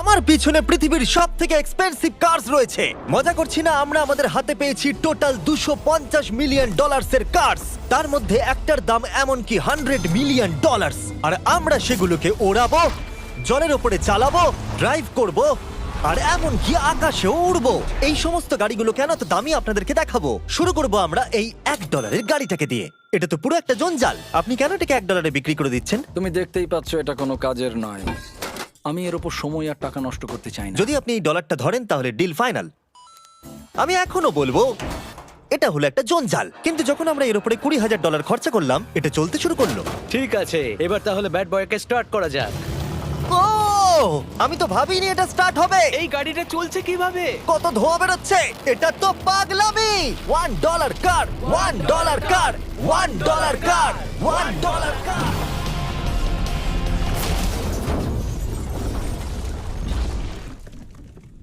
আমার পিছনে পৃথিবীর সব থেকে এক্সপেন্সিভ কার্স রয়েছে। মজা করছি না, আমরা আমাদের হাতে পেয়েছি টোটাল $250 মিলিয়ন এর কার্স। তার মধ্যে একটার দাম এমনকি $100 মিলিয়ন। আর আমরা সেগুলোকে ওড়াবো, জলের ওপরে চালাবো, ড্রাইভ করব, আর এমনকি আকাশেও উড়বো। এই সমস্ত গাড়িগুলো কেন তো দামি আপনাদেরকে দেখাবো। শুরু করব আমরা এই $1 গাড়িটাকে দিয়ে। এটা তো পুরো একটা জঞ্জাল। আপনি কেন এটাকে $1 বিক্রি করে দিচ্ছেন? তুমি দেখতেই পাচ্ছ এটা কোনো কাজের নয়। আমি এর উপর সময় আর টাকা নষ্ট করতে চাই না। যদি আপনি এই ডলারটা ধরেন তাহলে ডিল ফাইনাল। আমি এখনো বলবো এটা হলো একটা জঞ্জাল, কিন্তু যখন আমরা এর উপরে $20,000 খরচা করলাম, এটা চলতে শুরু করলো। ঠিক আছে, এবার তাহলে ব্যাড বয়কে স্টার্ট করা যাক। ও, আমি তো ভাবিনি এটা স্টার্ট হবে। এই গাড়িটা চলছে কিভাবে? কত ধোঁয়া বেরোচ্ছে, এটা তো পাগলামি। $1 কার, $1 কার, $1 কার, $1 কার।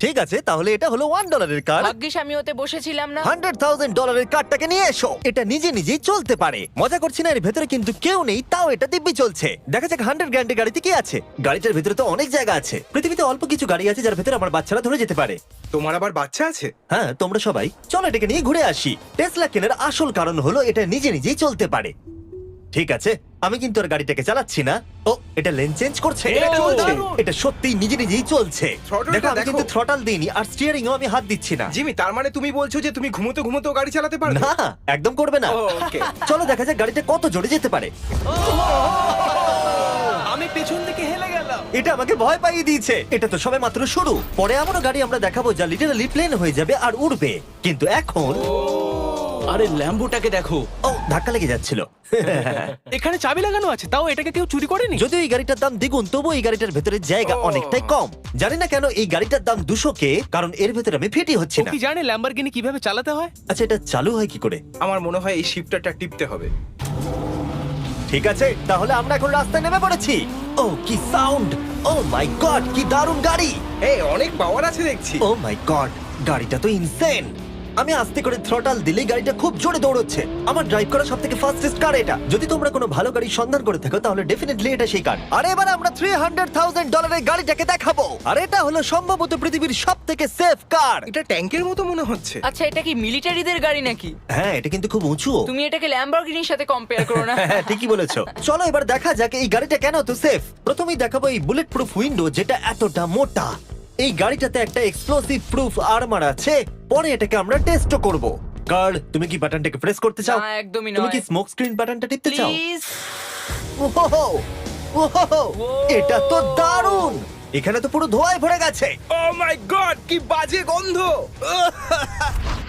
ঠিক আছে, তাহলে এটা হলো $1 কার। ভাগ্যিস আমি ওতে বসেছিলাম না। $100,000 কারটাকে নিয়ে এসো। এটা নিজে নিজেই চলতে পারে। মজা করছি না, এর ভেতরে কিন্তু কেউ নেই, তাও এটা দিব্যি চলছে। দেখা যাক 100 গ্র্যান্ডের গাড়িতে কি আছে। গাড়িটার ভেতরে তো অনেক জায়গা আছে। পৃথিবীতে অল্প কিছু গাড়ি আছে যার ভেতরে আমার বাচ্চারা ধরে যেতে পারে। তোমার আবার বাচ্চা আছে? হ্যাঁ, তোমরা সবাই চলো এটাকে নিয়ে ঘুরে আসি। টেসলা কেনার আসল কারণ হলো এটা নিজে নিজেই চলতে পারে। ঠিক আছে, আমি কিন্তু আর গাড়িটাকে চালাচ্ছি না। ও, এটা লেন চেঞ্জ করছে। এটা চলছে। এটা সত্যিই নিজে নিজেই চলছে। Throttle-টা দেখো, আমি দেখো। কিন্তু থ্রটাল দিইনি, আর স্টিয়ারিংও আমি হাত দিচ্ছি না। জিমি, তার মানে তুমি বলছো যে তুমি ঘুমোতে ঘুমোতেও গাড়ি চালাতে পারবে? না, একদম করবে না। ও, ওকে। চলো দেখা যাক গাড়িটা কত জোরে যেতে পারে। আমি পেছন থেকে হেলে গেলাম। এটা আমাকে ভয় পাইয়ে দিয়েছে। এটা তো সবে মাত্র শুরু। পরে এমনও গাড়ি আমরা দেখাবো যা লিটারালি প্লেন হয়ে যাবে আর উড়বে। কিন্তু এখন আরে ল্যাম্বোটাকে দেখো, ও, ধাক্কা লেগে যাচ্ছিল। এখানে চাবি লাগানো আছে, তাও এটাকে কেউ চুরি করেনি। যদিও এই গাড়িটার দাম দ্বিগুণ, তবু এই গাড়িটার ভেতরে জায়গা অনেকটাই কম। জানি না কেন এই গাড়িটার দাম 200K, কারণ এর ভেতরে আমি ফিটি হচ্ছি ও না। কি জানে ল্যাম্বরগিনি কিভাবে চালাতে হয়? আচ্ছা, এটা চালু হয় কি করে? আমার মনে হয় এই শিফটারটা টিপতে হবে। ঠিক আছে, তাহলে আমরা এখন রাস্তায় নেমে পড়েছি। ও, কি সাউন্ড! ও মাই গড, কি দারুণ গাড়ি! এই অনেক পাওয়ার আছে দেখছি। ও মাই গড, গাড়িটা তো ইনসেন। আমি আস্তে করে থ্রটাল দিলেই গাড়িটা খুব জোরে দৌড়চ্ছে। আমার ড্রাইভ করা সবথেকে ফাস্টেস্ট কার এটা। যদি তোমরা কোনো ভালো গাড়ির সন্ধান করে থাকো তাহলে ডেফিনেটলি এটা সেই কার। আর এবার আমরা $300,000 গাড়িটাকে দেখাবো। আর এটা হলো সম্ভবত পৃথিবীর সবথেকে সেফ কার। এটা ট্যাঙ্কের মতো মনে হচ্ছে। আচ্ছা, এটা কি মিলিটারিদের গাড়ি নাকি? হ্যাঁ, এটা কিন্তু খুব উঁচু। তুমি এটাকে ল্যাম্বরগিনির সাথে কম্পেয়ার করো না। হ্যাঁ, ঠিকই বলেছো। চলো এবার দেখা যাক এই গাড়িটা কেন তো সেফ। প্রথমেই দেখাবো এই বুলেট প্রুফ উইন্ডো, যেটা এতটা মোটা। এই গাড়িটাতে একটা এক্সপ্লোসিভ প্রুফ আর্মার আছে। পরে এটাকে আমরা টেস্ট করব। কার্ল, তুমি কি বাটনটাকে প্রেস করতে চাও? না, একদমই তুমি নয়। কি স্মোক স্ক্রিন বাটনটা টিপতে চাও? প্লিজ। ওহো, ওহো, এটা তো দারুণ। এখানে তো পুরো ধোঁয়ায় ভরে গেছে। ও মাই গড, কি বাজে গন্ধ!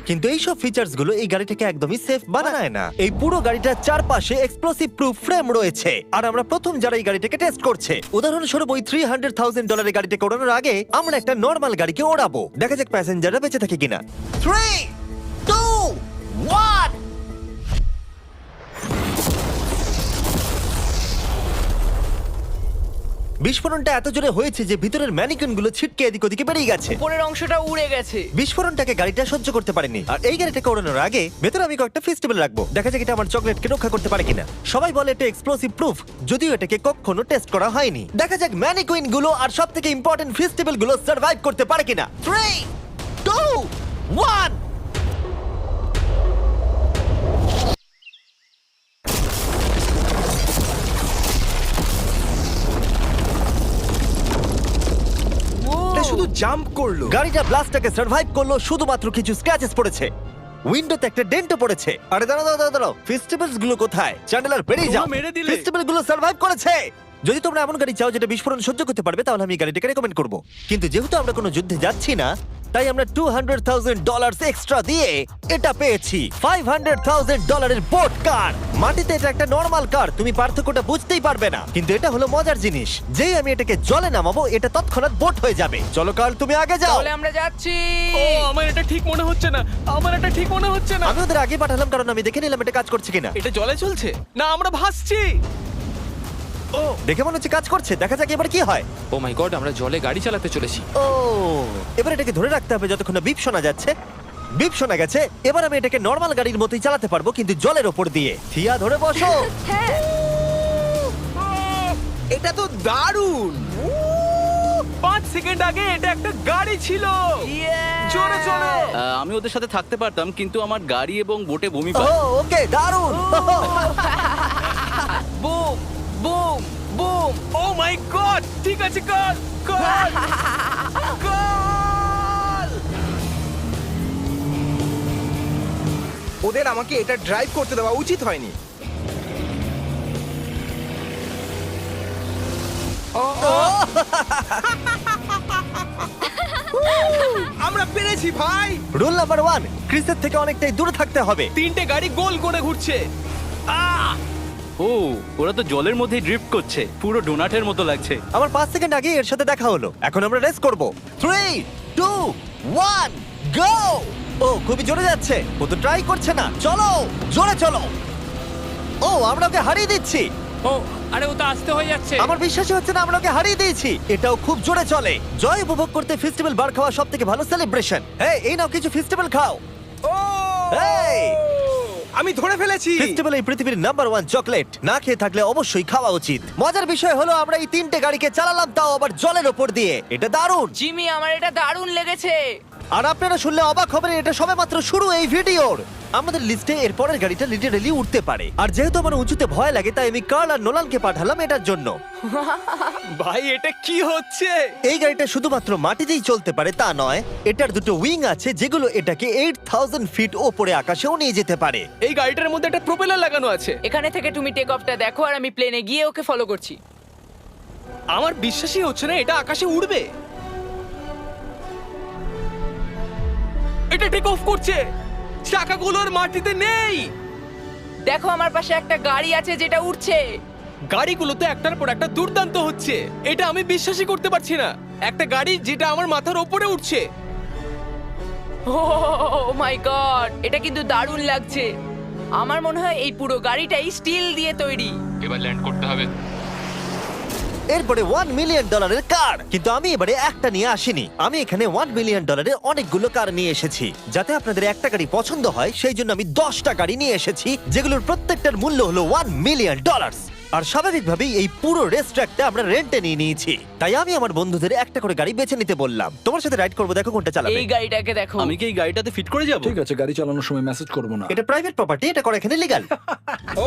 কিন্তু এইসব ফিচার্স গুলো এই গাড়িটাকে একদমই সেফ বানায় না। এই পুরো গাড়িটার চারপাশে এক্সপ্লোসিভ প্রুফ ফ্রেম রয়েছে। আর আমরা প্রথম যারা এই গাড়িটাকে টেস্ট করছে, উদাহরণস্বরূপ ওই $300,000 গাড়িটাকে ওড়ানোর আগে আমরা একটা নর্মাল গাড়িকে ওড়াবো। দেখা যাক প্যাসেঞ্জাররা বেঁচে থাকে কিনা। 3, 2, 1। বিস্ফোরণটা এত জোরে হয়েছে যে ভিতরের ম্যানিকুইন গুলো ছিটকে এদিক ওদিকে বেরিয়ে গেছে। উপরের অংশটা উড়ে গেছে। বিস্ফোরণটাকে গাড়িটা সহ্য করতে পারেনি। আর এই গাড়িটাকে ওড়ানোর আগে ভেতরে আমি কয়েকটা ফেস্টিভ্যাল রাখবো, দেখা যাক এটা আমার চকলেটকে রক্ষা করতে পারে কিনা। সবাই বলে এটা এক্সপ্লোসিভ প্রুফ, যদিও এটাকে কখনো টেস্ট করা হয়নি। দেখা যাক ম্যানিকুইন গুলো আর সব থেকে ইম্পর্টেন্ট ফেস্টিভ্যাল গুলো সার্ভাইভ করতে পারে কিনা। 3, 2, 1। এটা শুধু জাম্প করলো। গাড়িটা ব্লাস্টটাকে সার্ভাইভ করলো, শুধুমাত্র কিছু স্ক্র্যাচেস পড়েছে। উইন্ডোতে একটা ডেন্টও পড়েছে। আরে দাঁড়াও দাঁড়াও দাঁড়াও, ফেস্টিভ্যালস গুলো কোথায়? চ্যান্ডেলার বেরিয়ে যাও। তোমরা মেরে দিলে। ফেস্টিভ্যাল গুলো সার্ভাইভ করেছে। যদি তোমরা এমন গাড়ি চাও যেটা বিস্ফোরণ সহ্য করতে পারবে, তাহলে আমি এই গাড়িটাকে রেকমেন্ড করব। কিন্তু যেহেতু আমরা কোনো যুদ্ধে যাচ্ছি না, তাই আমরা $200,000 এক্সট্রা দিয়ে এটা পেয়েছি। $500,000 এর বোট কার। মাটিতে এটা একটা নর্মাল কার, তুমি পার্থক্যটা বুঝতেই পারবে না। কিন্তু এটা হলো মজার জিনিস, যেই আমি এটাকে জলে নামাবো এটা তৎক্ষণাৎ বোট হয়ে যাবে। চলো কার্ল, তুমি আগে যাও। তাহলে আমরা যাচ্ছি। ও, আমার এটা ঠিক মনে হচ্ছে না, আমার এটা ঠিক মনে হচ্ছে না। আমি ওদের আগে পাঠালাম কারণ আমি দেখে নিলাম এটা কাজ করছে কিনা। এটা জলে চলছে না, আমরা ভাসছি। ও, দেখে মনে হচ্ছে কাজ করছে, দেখা যাক এবার কি হয়। ও মাই গড, আমরা জলে গাড়ি চালাতে চলেছি। ও, এবার এটাকে ধরে রাখতে হবে যতক্ষণ না বিপ শোনা যাচ্ছে। বিপ শোনা গেছে। এবার আমি এটাকে নর্মাল গাড়ির মতোই চালাতে পারবো, কিন্তু জলের ওপর দিয়ে। থিয়া, ধরে বসো। হ্যাঁ। এটা তো দারুণ। 5 সেকেন্ড আগে এটা একটা গাড়ি ছিল। জোরে চলো। আমি ওদের সাথে থাকতে পারতাম, কিন্তু আমার গাড়ি এবং বোটে বমি ও পায়। ওকে দারুণ বুম বুম বুম। ও মাই গড, ঠিক আছে, কর কর কর। ওদের আমাকে এটা ড্রাইভ করতে দেওয়া উচিত হয়নি। আমরা পেরেছি ভাই। রুল নাম্বার 1, ক্রিসের থেকে অনেকটাই দূরে থাকতে হবে। 3টে গাড়ি গোল করে ঘুরছে। ও, ওরা তো জলের মধ্যে ড্রিফট করছে, পুরো ডোনাটের মতো লাগছে। আমার 5 সেকেন্ড আগে এর সাথে দেখা হলো। এখন আমরা রেস করব। 3 2 1 গো। ও খুবই জোরে যাচ্ছে। ও তো ট্রাই করছে না। চলো জোরে চলো। ও আমরা ওকে হারিয়ে দিচ্ছি। ও আরে ও তো আসতে হয়ে যাচ্ছে। আমার বিশ্বাসই হচ্ছে না আমরা ওকে হারিয়ে দিয়েছি। এটাও খুব জোরে চলে। জয় উপভোগ করতে ফেস্টিভ্যাল বার খাওয়া সবথেকে ভালো সেলিব্রেশন। এই নাও কিছু ফেস্টিভ্যাল খাও। ও এই আমি ধরে ফেলেছি। ফেস্টিভ্যাল এই পৃথিবীর নাম্বার 1 চকলেট। না খেয়ে থাকলে অবশ্যই খাওয়া উচিত। মজার বিষয় হলো আমরা এই 3টে গাড়িকে চালালাম, তাও আবার জলের ওপর দিয়ে। এটা দারুণ। জিমি, আমার এটা দারুণ লেগেছে। আর আপনারা শুনলে অবাক হবেন, এটা সবেমাত্র শুরু এই ভিডিওর। আমাদের লিস্টে এর পরের গাড়িটা লিটারালি উঠতে পারে। আর যেহেতু আমার উঁচুতে ভয় লাগে, তাই আমি কার্ল আর নোলানকে পাঠালাম এটার জন্য। ভাই এটা কি হচ্ছে? এই গাড়িটা শুধুমাত্র মাটিতেই চলতে পারে তা নয়, এটার দুটো উইং আছে যেগুলো এটাকে 8000 ফিট ওপরে আকাশেও নিয়ে যেতে পারে। এই গাড়িটার মধ্যে একটা প্রপেলার লাগানো আছে। এখানে থেকে তুমি টেক অফটা দেখো আর আমি প্লেনে গিয়ে ওকে ফলো করছি। আমার বিশ্বাসই হচ্ছে না এটা আকাশে উড়বে। এটা টেক অফ করছে, চাকাগুলোর মাটিতে নেই। দেখো আমার পাশে একটা গাড়ি আছে যেটা উঠছে। গাড়িগুলোতে একটার পর একটা দুর্দান্ত হচ্ছে। এটা আমি বিশ্বাসই করতে পারছি না। একটা গাড়ি যেটা আমার মাথার ওপরে উঠছে। ও মাই গড, এটা কিন্তু দারুণ লাগছে। আমার মনে হয় এই পুরো গাড়িটাই স্টিল দিয়ে তৈরি। এবার ল্যান্ড করতে হবে। এরপরে $1 মিলিয়ন কার। কিন্তু আমি এবারে একটা নিয়ে আসিনি। আমি এখানে $1 মিলিয়ন অনেকগুলো কার নিয়ে এসেছি। যাতে আপনাদের একটা গাড়ি পছন্দ হয় সেই জন্য আমি 10টা গাড়ি নিয়ে এসেছি, যেগুলোর প্রত্যেকটার মূল্য হলো $1 মিলিয়ন। আর স্বাভাবিকভাবেই এই পুরো রেস ট্র্যাকটা আমরা রেন্টে নিয়ে নিয়েছি। তাই আমি আমার বন্ধুদের একটা করে গাড়ি বেছে নিতে বললাম। তোমার সাথে রাইড করবো, দেখো কোনটা চালাবে। এই গাড়িটাকে দেখো। আমি কি এই গাড়িটাতে ফিট করে যাব? ঠিক আছে, গাড়ি চালানোর সময় মেসেজ করবো না। এটা প্রাইভেট প্রপার্টি, এটা করা এখানে লিগ্যাল। ও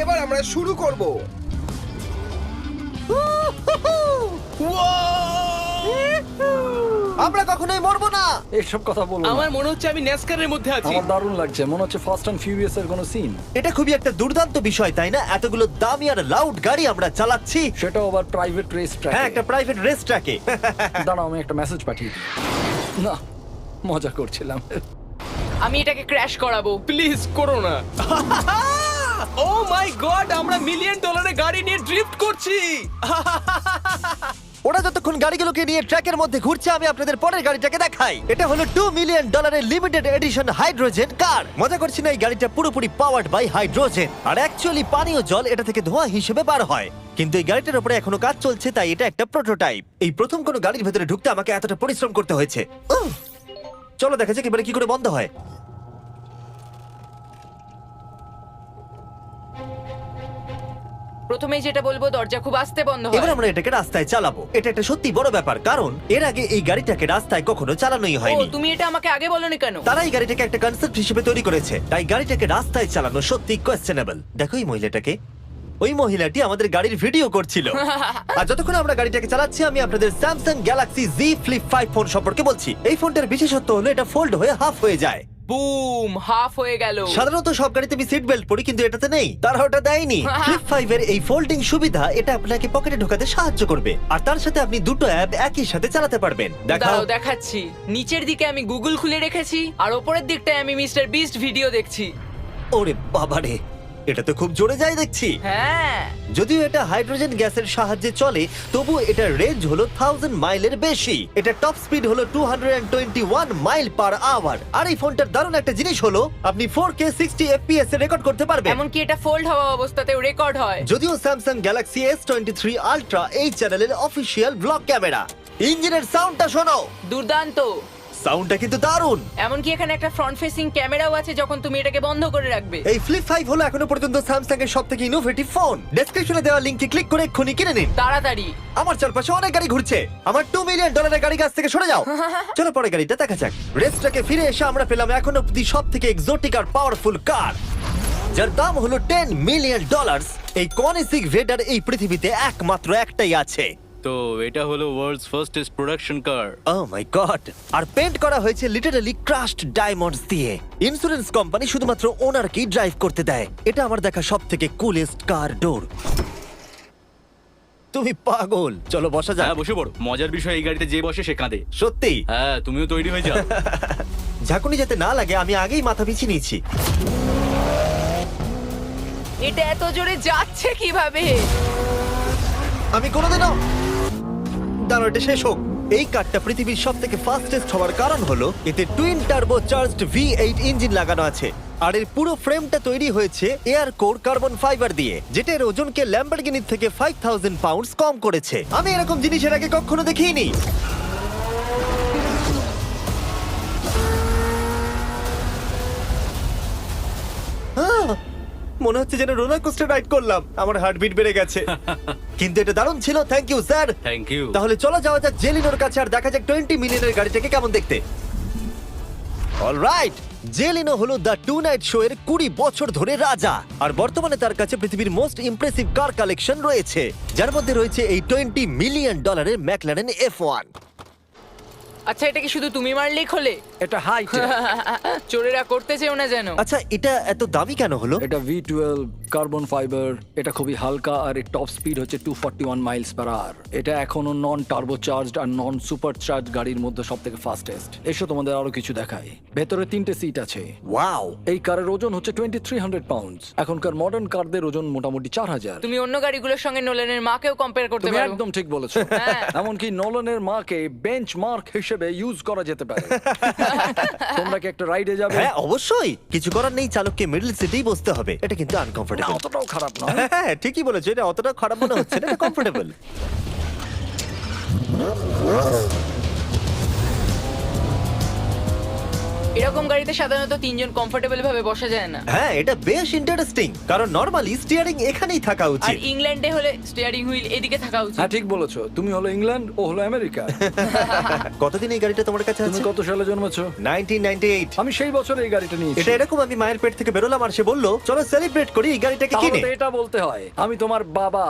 এবার আমরা শুরু করব। আমরা কখনোই মরবো না। এইসব কথা বলবো না। আমার মনে হচ্ছে আমি ন্যাসকারের মধ্যে আছি। আমার দারুণ লাগছে, মনে হচ্ছে ফাস্ট অ্যান্ড ফিউরিয়াস এর কোনো সিন। এটা খুবই একটা দুর্দান্ত বিষয়, তাই না? এতগুলো দামি আর লাউড গাড়ি আমরা চালাচ্ছি। সেটাও আবার প্রাইভেট রেস ট্র্যাক। হ্যাঁ, একটা প্রাইভেট রেস ট্র্যাকে। দাঁড়াও, আমি একটা মেসেজ পাঠিয়ে দিই। না, মজা করছিলাম। আমি এটাকে ক্র্যাশ করাবো। প্লিজ করো না। ও মাই গড, আমরা $1 মিলিয়ন গাড়ি নিয়ে ড্রিফট করছি। ওরা যতক্ষণ গাড়িগুলোকে নিয়ে ট্র্যাকের মধ্যে ঘুরছে, আমি আপনাদের পরের গাড়িটাকে দেখাই। এটা হলো $2 million limited edition hydrogen car. মজা করছি না, এই গাড়িটা পুরোপুরি পাওয়ার্ড বাই হাইড্রোজেন। আর অ্যাকচুয়ালি পানীয় জল এটা থেকে ধোঁয়া হিসেবে বার হয়। কিন্তু এই গাড়িটার উপরে এখনো কাজ চলছে, তাই এটা একটা প্রোটোটাইপ। এই প্রথম কোনো গাড়ির ভেতরে ঢুকতে আমাকে এতটা পরিশ্রম করতে হয়েছে। চলো দেখা যাক এবারে কি করে বন্ধ হয়। প্রথমেই যেটা বলবো, দরজা খুব আস্তে বন্ধ এবার হয়। আমরা এটাকে রাস্তায় চালাবো। এটা একটা সত্যি বড় ব্যাপার, কারণ এর আগে এই গাড়িটাকে রাস্তায় কখনো চালানোই ও, হয়নি। তুমি এটা আমাকে আগে বলনি কেন? তারা এই গাড়িটাকে একটা কনসেপ্ট হিসেবে তৈরি করেছে, তাই গাড়িটাকে রাস্তায় চালানো সত্যি কোয়েশ্চেনেবল। দেখো এই মহিলাটাকে, ওই মহিলাটি আমাদের গাড়ির ভিডিও করছিল। আর যতক্ষণ আমরা গাড়িটাকে চালাচ্ছি, আমি আপনাদের Samsung Galaxy Z Flip 5 phone সম্পর্কে বলছি। এই ফোনটার বিশেষত্ব হলো এটা ফোল্ড হয়ে হাফ হয়ে যায়। বুম, হাফ হয়ে গেল। সাধারণত সব গাড়িতে আমি সিট বেল্ট পরি, কিন্তু এটাতে নেই। তারা ওটা দেয়নি। ফ্লিপ 5 এর এই ফোল্ডিং সুবিধা, এটা আপনাকে পকেটে ঢোকাতে সাহায্য করবে। আর তার সাথে আপনি দুটো অ্যাপ একই সাথে চালাতে পারবেন। দেখাও। দাঁড়াও দেখাচ্ছি। নিচের দিকে আমি গুগল খুলে রেখেছি, আর ওপরের দিকটায় আমি মিস্টার বিস্ট ভিডিও দেখছি। ওরে বাবারে, এটা তো খুব জোরে যায় দেখছি। হ্যাঁ, যদিও এটা হাইড্রোজেন গ্যাসের সাহায্যে চলে, তবু এটার রেঞ্জ হলো 1000 মাইলের বেশি। এটা টপ স্পিড হলো 221 মাইল পার আওয়ার। আর এই ফোনটার দারুণ একটা জিনিস হলো আপনি 4K 60 FPS এ রেকর্ড করতে পারবেন। এমনকি এটা ফোল্ড হওয়া অবস্থাতেও রেকর্ড হয়। যদিও স্যামসাং গ্যালাক্সি S23 আলট্রা এই চ্যানেলের অফিসিয়াল ব্লগ ক্যামেরা। ইঞ্জিনের সাউন্ডটা শোনো। দুর্দান্ত। সাউন্ডটা কিন্তু দারুণ। এমনকি এখানে একটা ফ্রন্ট ফেসিং ক্যামেরাও আছে যখন তুমি এটাকে বন্ধ করে রাখবে। এই ফ্লিপ 5 হলো এখনো পর্যন্ত স্যামসাং এর সবথেকে ইনোভেটিভ ফোন। ডেসক্রিপশনে দেওয়া লিংকে ক্লিক করে এক্ষুনি কিনে নিন। তাড়াতাড়ি। আমার চারপাশে অনেক গাড়ি ঘুরছে। আমার $2 মিলিয়ন গাড়ি কাছ থেকে সরে যাও। চলো পরে গাড়িটা দেখা যাক। রেসটাকে ফিরে এসে আমরা পেলাম এখন অব্দি সব থেকে এক্সোটিক আর পাওয়ারফুল কার, যার দাম হলো $10 মিলিয়ন। এই কনিসিক ভেডার এই পৃথিবীতে একমাত্র একটাই আছে। তো এটা হলো ওয়ার্ল্ডস ফার্স্টেস্ট প্রোডাকশন কার। ও মাই গড! আর পেন্ট করা হয়েছে লিটারালি ক্রাশড ডায়মন্ডস দিয়ে। ইন্স্যুরেন্স কোম্পানি শুধুমাত্র ওনারকেই ড্রাইভ করতে দেয়। এটা আমার দেখা সব থেকে কুলেস্ট কার ডোর। তুমি পাগল। চলো বসা যাক। হ্যাঁ বসে পড়ো। মজার বিষয় এই গাড়িতে যে বসে সে কাঁদে। সত্যি হ্যাঁ তুমিও তৈরি হয়ে যাও। ঝাঁকুনি যাতে না লাগে আমি আগেই মাথা পিছিয়ে নিয়েছি। এটা এত জোরে যাচ্ছে কিভাবে? আমি কোনোদিনও দাঁড়াও, এটা শেষ হোক। এই কারটা পৃথিবীর সব থেকে ফাস্টেস্ট হওয়ার কারণ হলো এতে twin turbo charged V8 engine লাগানো আছে। আর এর পুরো ফ্রেমটা তৈরি হয়েছে এয়ার কোর কার্বন ফাইবার দিয়ে, যেটা এর ওজনকে ল্যাম্বরগিনির থেকে 5000 পাউন্ডস কম করেছে। আমি এরকম জিনিসের আগে কখনো দেখিনি। মনে হচ্ছে যেন রোলার কোস্টার রাইড করলাম। আমার হার্টবিট বেড়ে গেছে। কিন্তু এটা দারুণ ছিল। Thank you sir. Thank you. তাহলে চলো যাওয়া যাক জেলিনোর কাছে আর দেখা যাক 20 মিলিয়নের গাড়িটাকে কেমন দেখতে। অলরাইট, জেলিনো হলো দ্য টু নাইট শো এর 20 বছর ধরে রাজা। আর বর্তমানে তার কাছে পৃথিবীর মোস্ট ইমপ্রেসিভ কার কালেকশন রয়েছে, যার মধ্যে রয়েছে এই $20 মিলিয়ন ম্যাকলারেন F1। আচ্ছা, এটা কি শুধু তুমি মারলেই খোলে? এটা হাইট। চোরেরা করতে চেও না যেন। আচ্ছা, এটা এত দামি কেন হলো? এটা V12 কার্বন ফাইবার। এটা খুবই হালকা আর এর টপ স্পিড হচ্ছে 241 মাইলস পার আওয়ার। এটা এখনো নন টার্বো চার্জড আর নন সুপার চার্জ গাড়ির মধ্যে সবথেকে ফাস্টেস্ট। এসো তোমাদের আরো কিছু দেখাই। ভেতরে 3টে সিট আছে। ওয়াও! এই কারের ওজন হচ্ছে 2300 পাউন্ডস। এখনকার মডার্ন কারদের ওজন মোটামুটি 4000। তুমি অন্য গাড়িগুলোর সঙ্গে নোলেনের মাকেও কম্পেয়ার করতে তুমি পারো। একদম ঠিক বলেছো। হ্যাঁ। এমনকি নোলানের মাকে বেঞ্চমার্ক হিসেবে ইউজ করা যেতে পারে। তোমরা কি একটা রাইডে যাবে? হ্যাঁ অবশ্যই। কিছু করার নেই, চালককে মিডল সিটেই বসতে হবে। এটা কিন্তু না, আনকমফোর্টেবল। অতটাও খারাপ নয়। হ্যাঁ ঠিকই বলেছো, এটা অতটা খারাপ মনে হচ্ছে না, এটা কমফোর্টেবল। এরকম গাড়িতে সাধারণত 3 জন কমফোর্টেবল ভাবে বসা যায় না। হ্যাঁ এটা বেশ ইন্টারেস্টিং, কারণ নরমালি স্টিয়ারিং এখানেই থাকা আর উচিত। ইংল্যান্ডে হলে স্টিয়ারিং হুইল এদিকে থাকা উচিত। হ্যাঁ ঠিক বলেছো। তুমি হলো ইংল্যান্ড, ও হলো আমেরিকা। কতদিন এই গাড়িটা তোমার কাছে তুমি আছে? কত সালে জন্মেছো? 1998। আমি সেই বছর এই গাড়িটা নিয়েছি। এটা এরকম, আমি মায়ের পেট থেকে বেরোলাম আর সে বললো চলো সেলিব্রেট করি এই গাড়িটাকে তাহলে কিনে। তো এটা বলতে হয় আমি তোমার বাবা।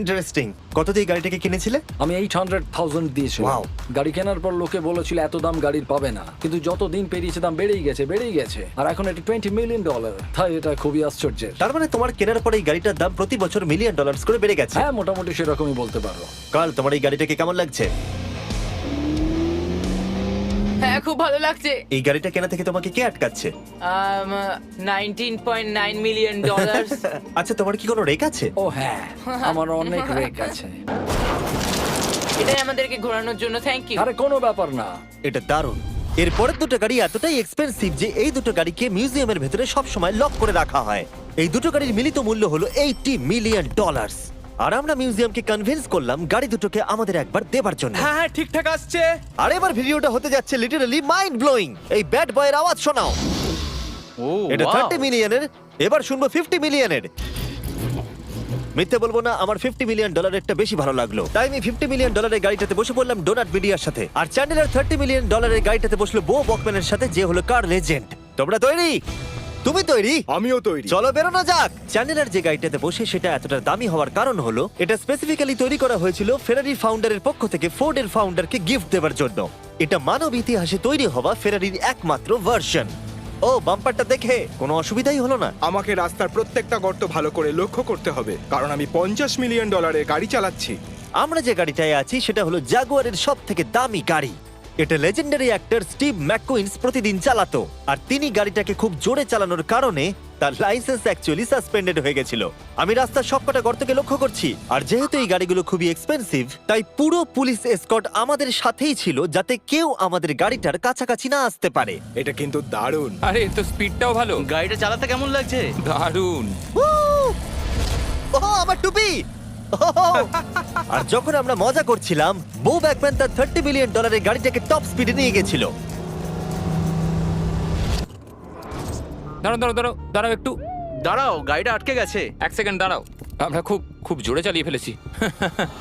ইন্টারেস্টিং। কত দিয়ে এই গাড়িটাকে কিনেছিলে? আমি 800,000 দিয়েছি। Wow. গাড়ি কেনার পর লোকে বলেছিল এত দাম গাড়ির পাবে না, কিন্তু যত দিন পেরিয়েছে দাম বেড়েই গেছে। আর এখন এটা $20 মিলিয়ন। তাই এটা খুবই আশ্চর্যের। তার মানে তোমার কেনার পরে এই গাড়িটার দাম প্রতি বছর $1 মিলিয়ন করে বেড়ে গেছে। হ্যাঁ মোটামুটি সেরকমই বলতে পারো। কাল তোমার এই গাড়িটাকে কেমন লাগছে? হ্যাঁ খুব ভালো লাগছে। এই গাড়িটা কেনা থেকে তোমাকে কে আটকাচ্ছে? $19.9 মিলিয়ন। আচ্ছা তোমার কি কোনো রেক আছে? ও হ্যাঁ, আমার অনেক রেক আছে। এটাই আমাদেরকে ঘোরানোর জন্য থ্যাংক ইউ। আরে কোনো ব্যাপার না। এটা দারুণ। এর পরের দুটো গাড়ি এতটাই এক্সপেন্সিভ যে এই দুটো গাড়িকে মিউজিয়ামের ভেতরে সব সময় লক করে রাখা হয়। এই দুটো গাড়ির মিলিত মূল্য হলো $80 মিলিয়ন। আর আমরা মিউজিয়ামকে কনভিন্স করলাম গাড়ি দুটোকে আমাদের একবার দেবার জন্য। হ্যাঁ হ্যাঁ ঠিকঠাক আসছে। আর এবার ভিডিওটা হতে যাচ্ছে লিটারালি মাইন্ড ব্লোয়িং। এই ব্যাড বয়ের আওয়াজ শোনাও। ও এটা wow! 30 মিলিয়নের, এবার শুনবো 50 মিলিয়নের। মিথ্যে বলবো না, আমার $50 মিলিয়নেরটা বেশি ভালো লাগলো। তাই আমি $50 মিলিয়ন গাড়িটাতে বসে পড়লাম ডোনাট মিডিয়ার সাথে। আর চ্যান্ডেলার $30 মিলিয়ন গাড়িটাতে বসলো বো বকম্যানের সাথে, যে হলো কার লেজেন্ড। তোমরা তৈরি? তুমি তৈরি? আমিও তৈরি। চলো বেরোনো যাক। চ্যান্ডেলার যে গাড়িটাতে বসে সেটা এতটা দামি হওয়ার কারণ হলো এটা স্পেসিফিক্যালি তৈরি করা হয়েছিল ফেরারি ফাউন্ডারের পক্ষ থেকে ফোর্ডের ফাউন্ডারকে গিফট দেওয়ার জন্য। এটা মানব ইতিহাসে তৈরি হওয়া ফেরারির একমাত্র ভার্সন। ও বাম্পারটা দেখে কোনো অসুবিধাই হলো না। আমাকে রাস্তার প্রত্যেকটা গর্ত ভালো করে লক্ষ্য করতে হবে, কারণ আমি $50 মিলিয়ন গাড়ি চালাচ্ছি। আমরা যে গাড়িটায় আছি সেটা হলো জাগুয়ারের সব থেকে দামি গাড়ি। এটা লেজেন্ডারি অ্যাক্টর স্টিভ ম্যাককুইন্স প্রতিদিন চালাতো। আর তিনি গাড়িটাকে খুব জোরে চালানোর কারণে তার লাইসেন্স অ্যাকচুয়ালি সাসপেন্ডেড হয়ে গেছিল। আমি রাস্তার সবকটা গর্তকে লক্ষ্য করছি। আর যেহেতু এই গাড়িগুলো খুবই এক্সপেন্সিভ, তাই পুরো পুলিশ এসকর্ট আমাদের সাথেই ছিল, যাতে কেউ আমাদের গাড়িটার কাছাকাছি না আসতে পারে। এটা কিন্তু দারুণ। আরে এর তো স্পিডটাও ভালো। গাড়িটা চালাতে কেমন লাগছে? দারুণ। ও আমার টুপি! ও আর যখন আমরা মজা করছিলাম, বো ব্যাকম্যান তার $30 মিলিয়ন গাড়িটাকে টপ স্পিডে নিয়ে গেছিল। দাঁড়াও দাঁড়াও দাঁড়াও দাঁড়াও একটু, দাঁড়াও, গাড়িটা আটকে গেছে। 1 সেকেন্ড দাঁড়াও। আমরা খুব খুব জোরে চালিয়ে ফেলেছি।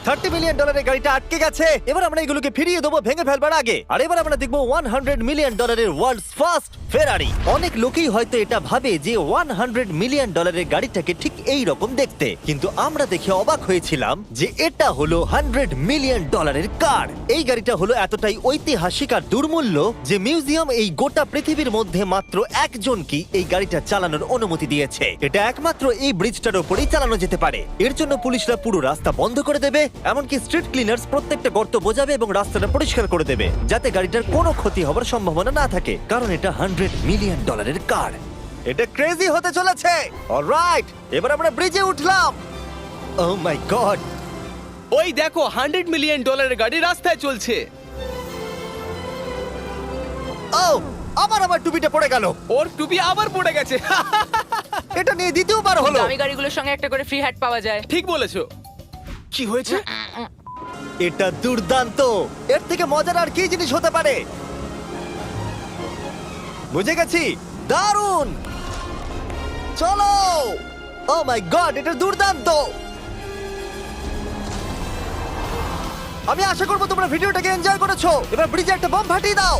$30 মিলিয়ন গাড়িটা আটকে গেছে। এবার আমরা এগুলোকে ফিরিয়ে দেবো ভেঙে ফেলবার আগে। আর এবার আমরা দেখবো $100 মিলিয়ন ওয়ার্ল্ডস ফার্স্ট ফেরারি। অনেক লোকেই হয়তো এটা ভাবে যে $100 মিলিয়ন গাড়িটাকে ঠিক এই রকম দেখতে, কিন্তু আমরা দেখে অবাক হয়েছিলাম যে এটা হলো $100 মিলিয়ন কার। এই গাড়িটা হলো এতটাই ঐতিহাসিক আর দুর্মূল্য যে মিউজিয়াম এই গোটা পৃথিবীর মধ্যে মাত্র একজনকেই এই গাড়িটা চালানোর অনুমতি দিয়েছে। এটা একমাত্র এই ব্রিজটার উপরেই চালানো যেতে পারে। এর জন্য পুলিশরা পুরো রাস্তা বন্ধ করে দেবে, এমনকি স্ট্রিট ক্লিনার্স প্রত্যেকটা গর্ত বোঝাবে এবং রাস্তাটা পরিষ্কার করে দেবে, যাতে গাড়িটার কোনো ক্ষতি হবার সম্ভাবনা না থাকে, কারণ এটা $100 মিলিয়ন কার। এটা ক্রেজি হতে চলেছে। অলরাইট, এবার আমরা ব্রিজে উঠলাম। ও মাই গড, ওই দেখো $100 মিলিয়ন গাড়ি রাস্তায় চলছে। ও আবার আমার টুপিটা পড়ে গেল। ওর টুপি আবার পড়ে গেছে। এটা নিয়ে দ্বিতীয়বার হলো। দামি গাড়িগুলোর সঙ্গে একটা করে ফ্রি হ্যাট পাওয়া যায়। ঠিক বলেছো। কি হয়েছে? এটা দুর্দান্ত। এর থেকে মজার আর কি জিনিস হতে পারে? বুঝে গেছি, দারুণ। চলো। ও মাই গড, এটা দুর্দান্ত। আমি আশা করবো তোমরা ভিডিওটাকে এনজয় করেছো। এবার ব্রিজে একটা বম ফাটিয়ে দাও।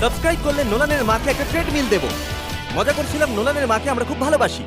সাবস্ক্রাইব করলে নোলানের মাকে একটা ট্রেডমিল দেবো। মজা করছিলাম, নোলানের মাকে আমরা খুব ভালোবাসি।